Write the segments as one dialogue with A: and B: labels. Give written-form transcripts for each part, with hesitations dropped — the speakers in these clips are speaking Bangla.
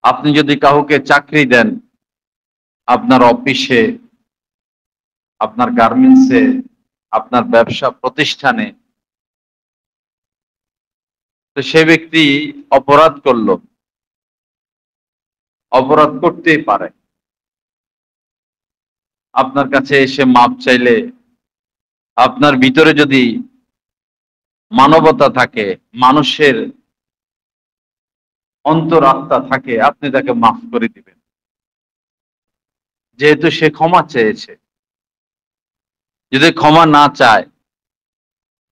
A: আপনি যদি কাউকে চাকরি দেন, আপনার অফিসে, আপনার গার্মেন্টসে, আপনার ব্যবসা প্রতিষ্ঠানে, তো সে ব্যক্তি অপরাধ করলো, অপরাধ করতেই পারে। আপনার কাছে এসে মাপ চাইলে, আপনার ভিতরে যদি মানবতা থাকে, মানুষের অন্তরাত্মা থাকে, আপনি তাকে মাফ করে দিবেন, যেহেতু সে ক্ষমা চেয়েছে। যদি ক্ষমা না চায়,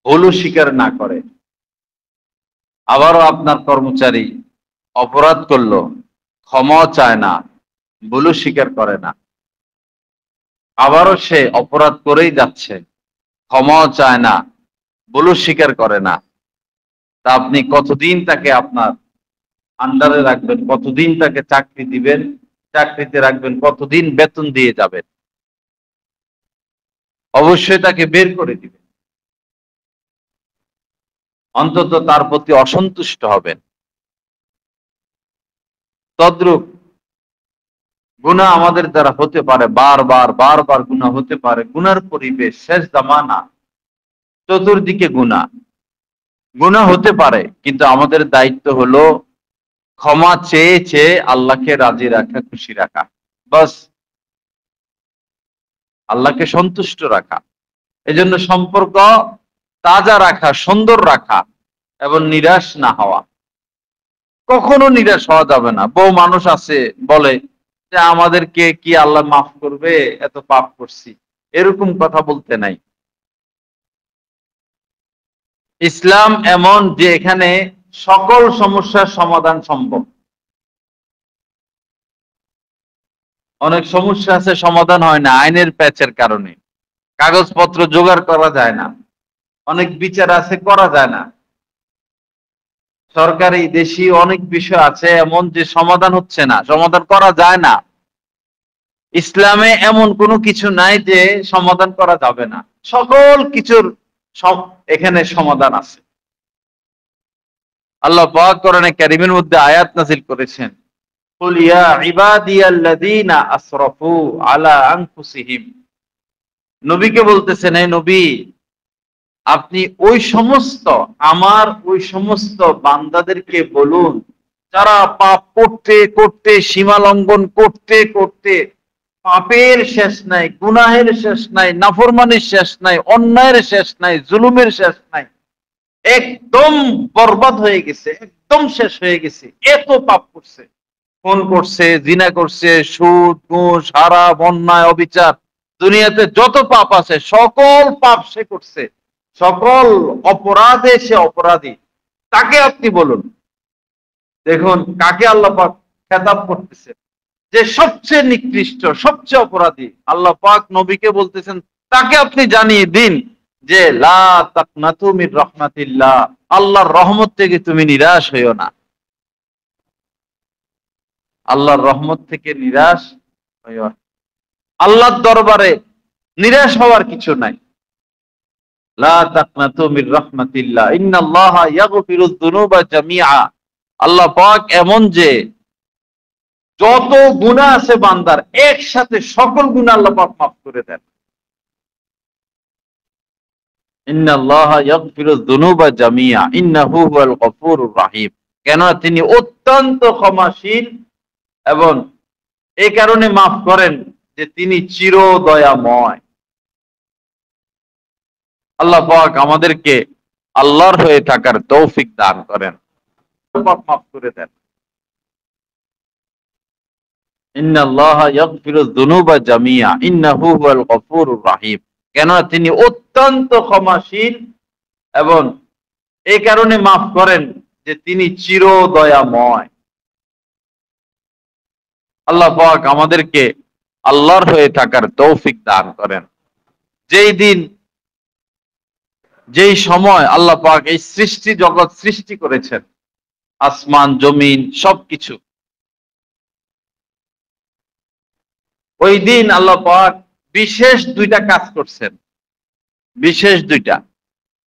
A: ভুলও স্বীকার না করে, আবারও আপনার কর্মচারী অপরাধ করলো, ক্ষমাও চায় না, ভুলও স্বীকার করে না, আবারও সে অপরাধ করেই যাচ্ছে, ক্ষমাও চায় না, ভুলও স্বীকার করে না, তা আপনি কতদিন তাকে আপনার আন্ডারে রাখবেন? কতদিন তাকে চাকরি দিবেন? চাকরিতে রাখবেন? কতদিন বেতন দিয়ে যাবেন? অবশ্যই তাকে বের করে দিবেন, অন্তত তার প্রতি অসন্তুষ্ট হবেন। তদ্রূপ গুনাহ আমাদের দ্বারা হতে পারে, বারবার বারবার গুনাহ হতে পারে। গুনার পরিবেশ, শেষ জামানা, চতুর্দিকে গুনাহ, গুনাহ হতে পারে, কিন্তু আমাদের দায়িত্ব হলো ক্ষমা চেয়ে চেয়ে আল্লাহকে রাজি রাখা, খুশি রাখা, বাস, আল্লাহকে সন্তুষ্ট রাখা। এজন্য সম্পর্ক তাজা রাখা, সুন্দর রাখা এবং নিরাশ না হওয়া। কখনো নিরাশ হওয়া যাবে না। বহু মানুষ আছে বলে যে আমাদেরকে কি আল্লাহ মাফ করবে, এত পাপ করছি, এরকম কথা বলতে নাই। ইসলাম এমন যে এখানে সকল সমস্যার সমাধান সম্ভব। অনেক সমস্যা আছে সমাধান হয় না আইনের প্যাচের কারণে, কাগজপত্র জোগাড় করা যায় না, অনেক বিচার আছে করা যায় না, সরকারি দেশি অনেক বিষয় আছে এমন যে সমাধান হচ্ছে না, সমাধান করা যায় না। ইসলামে এমন কোনো কিছু নাই যে সমাধান করা যাবে না, সকল কিছুর সব এখানে সমাধান আছে। আল্লাহ পাক কোরআনে কারীমের মধ্যে আয়াত নাযিল করেছেন, কুল ইয়া ইবাদিয়াল্লাযীনা আসরাফু আলা আনফুসিহিম। নবীকে বলতেছেন, হে নবী, আপনি ওই সমস্ত, আমার ওই সমস্ত বান্দাদেরকে বলুন যারা পাপ করতে করতে, সীমা লঙ্ঘন করতে করতে, পাপের শেষ নাই, গুনাহের শেষ নাই, নাফরমানির শেষ নাই, অন্যায়ের শেষ নাই, জুলুমের শেষ নাই, একদম বরবাদ হয়ে গেছে, একদম শেষ হয়ে গেছে, এত পাপ করছে, খুন করছে, জিনা করছে, সুদ, ঘুষ, হারাম, অন্যায়, অবিচার, দুনিয়াতে যত পাপ আছে সকল পাপ সে করছে, সকল অপরাধে সে অপরাধী, তাকে আপনি বলুন। দেখুন কাকে আল্লাহ পাক খেতাব করতেছে, যে সবচেয়ে নিকৃষ্ট, সবচেয়ে অপরাধী। আল্লাহ পাক নবীকে বলতেছেন, তাকে আপনি জানিয়ে দিন যে লা তাকনাতু মির রাহমাতিল্লাহ, আল্লাহর রহমত থেকে তুমি নিরাশ হইও না, আল্লাহর রহমত থেকে নিরাশ হইও না। আল্লাহর দরবারে নিরাশ হওয়ার কিছু নাই। লা তাকনাতু মির রাহমাতিল্লাহ, ইন্নাল্লাহা ইয়াগফিরুয যুনুবা জামিআ। আল্লাহ পাক এমন যে যত গুনাহ আছে বান্দার, একসাথে সকল গুনাহ আল্লাহ পাক মাফ করে দেন। ইন্নাল্লাহা ইয়াগফিরুয যুনুবা জামিআ ইন্নাহু হুয়াল গফুরুর রাহিম। কেন? তিনি অত্যন্ত ক্ষমাশীল এবং এই কারণে মাফ করেন যে তিনি চির দয়াময়। আল্লাহ পাক আমাদেরকে আল্লাহর হয়ে থাকার তৌফিক দান করেন, মাফ করে দেন। ইন্নাল্লাহা ইয়াগফিরুয যুনুবা জামিআ ইন্নাহু হুয়াল গফুরুর রাহিম। কেন? তিনি অত্যন্ত ক্ষমাশীল এবং এই কারণে মাফ করেন যে তিনি চির দয়াময়। আল্লাহ পাক আমাদেরকে আল্লাহর হয়ে থাকার তৌফিক দান করেন। যেই দিন, যেই সময় আল্লাহ পাক এই সৃষ্টি জগৎ সৃষ্টি করেছেন, আসমান জমিন সবকিছু, ওই দিন আল্লাহ পাক বিশেষ দুইটা কাজ করছেন, বিশেষ দুইটা।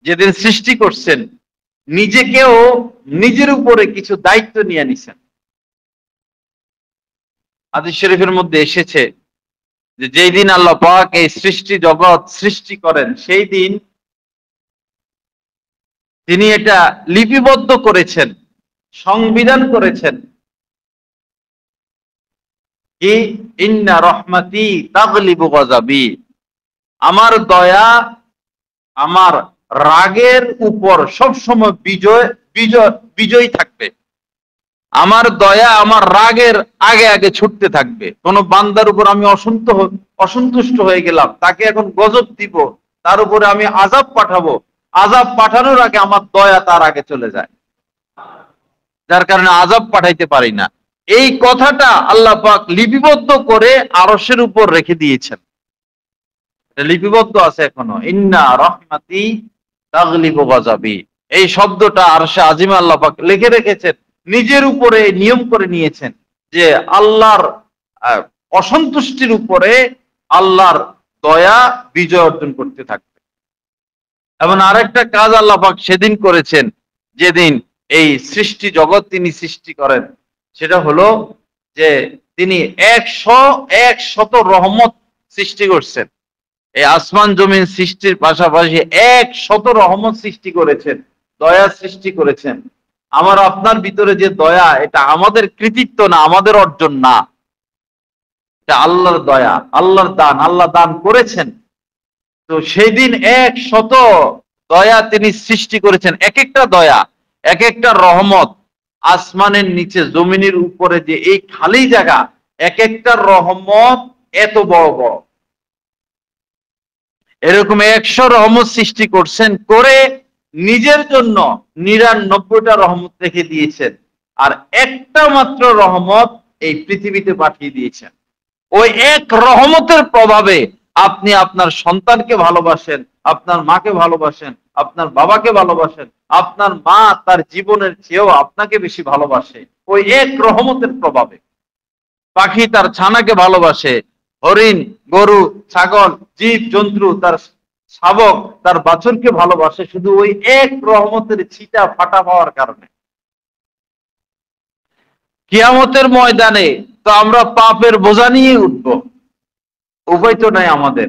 A: যেদিন সৃষ্টি করছেন, নিজেকেও নিজের উপরে কিছু দায়িত্ব নিয়ে নিছেন। হাদিস শরীফের মধ্যে এসেছে যে যেই দিন আল্লাহ পাক এই সৃষ্টি জগৎ সৃষ্টি করেন সেই দিন তিনি এটা লিপিবদ্ধ করেছেন, সংবিধান করেছেন কি ইন্না রহমাতি তাগলিবু গযাবি, আমার দয়া আমার রাগের উপর সবসময় বিজয়ী থাকবে। আমার দয়া আমার রাগের আগে আগে ছুটতে থাকবে। কোন বান্দার উপর আমি অসন্তুষ্ট হয়ে গেলাম, তাকে এখন গজব দিব, তার উপরে আমি আযাব পাঠাবো, আযাব পাঠানোর আগে আমার দয়া তার আগে চলে যায়, যার কারণে আযাব পাঠাইতে পারি না। এই কথাটা আল্লাহ পাক লিপিবদ্ধ করে আরশের উপর রেখে দিয়েছেন, লিপিবদ্ধ আছে এখনো। ইন্না রহমাতি তাগলিবু গযাবি, এই শব্দটা আরশে আজিমে আল্লাহ পাক লিখে রেখেছেন, নিজের উপরে নিয়ম করে নিয়েছেন যে আল্লাহর অসন্তুষ্টির উপরে আল্লাহর দয়া বিজয় অর্জন করতে থাকবে। এবং আরেকটা কাজ আল্লাহ পাক সেদিন করেছেন যেদিন এই সৃষ্টি জগৎ তিনি সৃষ্টি করেন, সেটা হলো যে তিনি 100 রহমত সৃষ্টি করছেন। এই আসমান জমিন সৃষ্টির পাশাপাশি 100 রহমত সৃষ্টি করেছেন, দয়া সৃষ্টি করেছেন। আমার আপনার ভিতরে যে দয়া, এটা আমাদের কৃতিত্ব না, আমাদের অর্জন না, এটা আল্লাহর দয়া, আল্লাহর দান, আল্লাহ দান করেছেন। তো সেই দিন 100 দয়া তিনি সৃষ্টি করেছেন। এক একটা দয়া, এক একটা রহমত, আসমানের নিচে জমিনের উপরে যে এই খালি জায়গা, এক একটা রহমত এত বড় বড়। এরকম 100 রহমত সৃষ্টি করছেন, করে নিজের জন্য 99টা রহমত রেখে দিয়েছেন, আর একটা মাত্র রহমত এই পৃথিবীতে পাঠিয়ে দিয়েছেন। ওই এক রহমতের প্রভাবে আপনি আপনার সন্তানকে ভালোবাসেন, আপনার মাকে ভালোবাসেন, আপনার বাবাকে ভালোবাসেন, আপনার মা তার জীবনের চেয়েও আপনাকে বেশি ভালোবাসে ওই এক রহমতের প্রভাবে। পাখি তার ছানাকে ভালোবাসে, হরিণ, গরু, ছাগল, জীব জন্তু তার শাবক তার বাছুরকে ভালোবাসে শুধু ওই এক রহমতের ছিটা ফাটা পাওয়ার কারণে। কিয়ামতের ময়দানে তো আমরা পাপের বোঝা নিয়ে উঠবো, উপায় তো নাই আমাদের,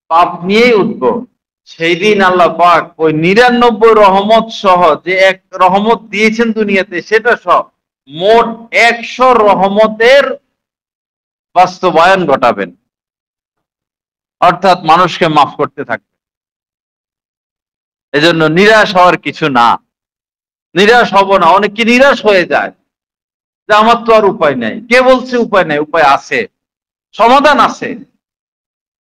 A: পাপ নিয়েই উঠবো। সেই দিন আল্লাহ পাক ওই 99 রহমত সহ যে এক রহমত দিয়েছেন দুনিয়াতে, সেটা সহ মোট 100 রহমতের বাস্তবায়ন ঘটাবেন, অর্থাৎ মানুষকে মাফ করতে থাকবে। এজন্য নিরাশ হওয়ার কিছু না, নিরাশ হব না। অনেকে নিরাশ হয়ে যায় যে আমার তো আর উপায় নাই। কে বলছে উপায় নাই? উপায় আছে, সমাধান আছে,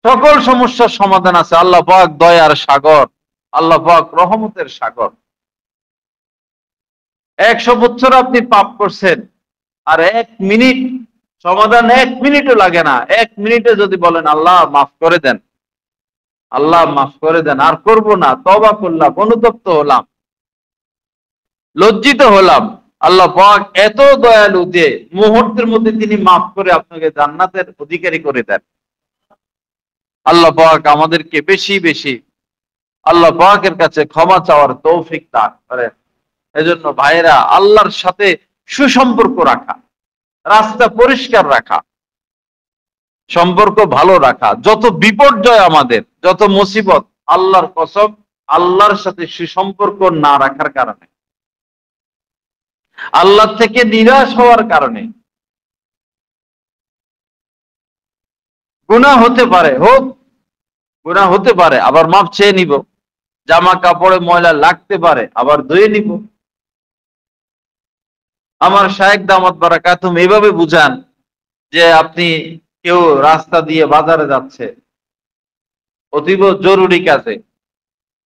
A: সকল সমস্যার সমাধান আছে। আল্লাহ পাক দয়ার সাগর, আল্লাহ পাক রহমতের সাগর। 100 বছর আপনি পাপ করছেন, আর 1 মিনিট সমাধান, 1 মিনিটও লাগে না। 1 মিনিটে যদি বলেন আল্লাহ মাফ করে দেন, আল্লাহ মাফ করে দেন, আর করব না, তওবা করলাম, অনুতপ্ত হলাম, লজ্জিত হলাম, আল্লাহ পাক এত দয়ালু যে মুহূর্তের মধ্যে তিনি মাফ করে আপনাকে জান্নাতের অধিকারী করে দেন। আল্লাহ পাক আমাদেরকে বেশি বেশি আল্লাহ পাকের কাছে ক্ষমা চাওয়ার তৌফিক দান করেন। এজন্য ভাইরা, আল্লাহর সাথে সুসম্পর্ক রাখা, রাস্তা পরিষ্কার রাখা, সম্পর্ক ভালো রাখা, যত বিপর্যয় আমাদের, যত মুসিবত, আল্লাহর কসম, আল্লাহর সাথে সুসম্পর্ক না রাখার কারণে, আল্লাহ থেকে নিরাশ হওয়ার কারণে। গুনাহ হতে পারে, হোক, গুনাহ হতে পারে, আবার মাপ চেয়ে নিব। জামা কাপড়ে ময়লা লাগতে পারে, আবার ধুয়ে নিব। আমার শায়েখ দামাত বারাকাতুম এইভাবে বুঝান যে আপনি কেউ রাস্তা দিয়ে বাজারে যাচ্ছে অতীব জরুরি কাজে,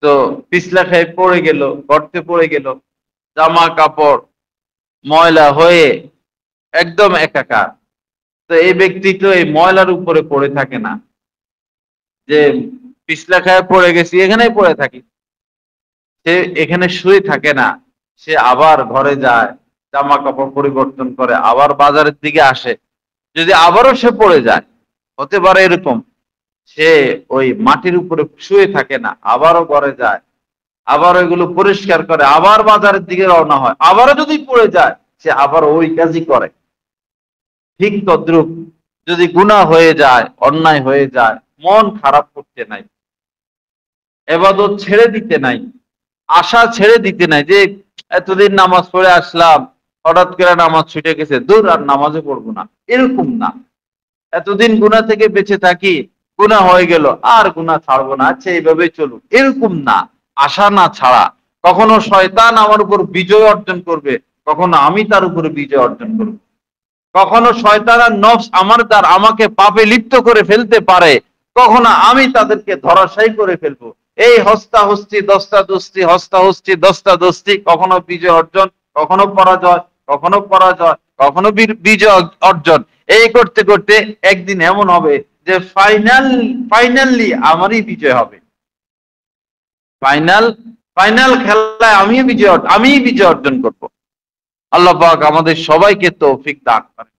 A: তো পিছলা খেয়ে পড়ে গেল, গর্তে পড়ে গেল, জামা কাপড় ময়লা হয়ে একদম একাকার। তো এই ব্যক্তি তো এই ময়লার উপরে পড়ে থাকে না যে পিছলা খেয়ে পড়ে গেছি এখানেই পড়ে থাকি, সে এখানে শুয়ে থাকে না। সে আবার ঘরে যায়, জামা কাপড় পরিবর্তন করে, আবার বাজারের দিকে আসে। যদি আবারও সে পড়ে যায়, হতে পারে এরকম, সে ওই মাটির উপরে শুয়ে থাকে না, আবারও ঘরে যায়, আবার ওইগুলো পরিষ্কার করে, আবার বাজারের দিকে রওনা হয়। আবারও যদি পড়ে যায়, সে আবার ওই কাজই করে। ঠিক তদ্রূপ যদি গুনাহ হয়ে যায়, অন্যায় হয়ে যায়, মন খারাপ করতে নাই, এবাদত ছেড়ে দিতে নাই, আশা ছেড়ে দিতে নাই, যে এতদিন নামাজ পড়ে আসলাম, হঠাৎ করে নামাজ ছুটে গেছে, দূর আর নামাজে পড়বো না, এরকম না। এতদিন গুনাহ থেকে বেঁচে থাকি, গুনাহ হয়ে গেল, আর গুনাহ ছাড়বো না, আচ্ছা এইভাবেই চলুক, এরকম না। আশা না ছাড়া। কখনো শয়তান আমার উপর বিজয় অর্জন করবে, কখনো আমি তার উপরে বিজয় অর্জন করব। কখনো শয়তান আর নফস আমার দ্বার আমাকে পাপে লিপ্ত করে ফেলতে পারে, কখনো আমি তাদেরকে ধরাশায়ী করে ফেলবো। এই হস্তাহস্তি দস্তাদস্তি, হস্তাহস্তি দস্তাদস্তি, কখনো বিজয় অর্জন, কখনো পরাজয়, কখনো পরাজয়, কখনো বিজয় অর্জন। এই করতে করতে একদিন এমন হবে যে ফাইনালি আমারই বিজয় হবে। ফাইনাল খেলায় আমি বিজয় অর্জন করব। আল্লাহ পাক আমাদের সবাইকে তৌফিক দান করেন।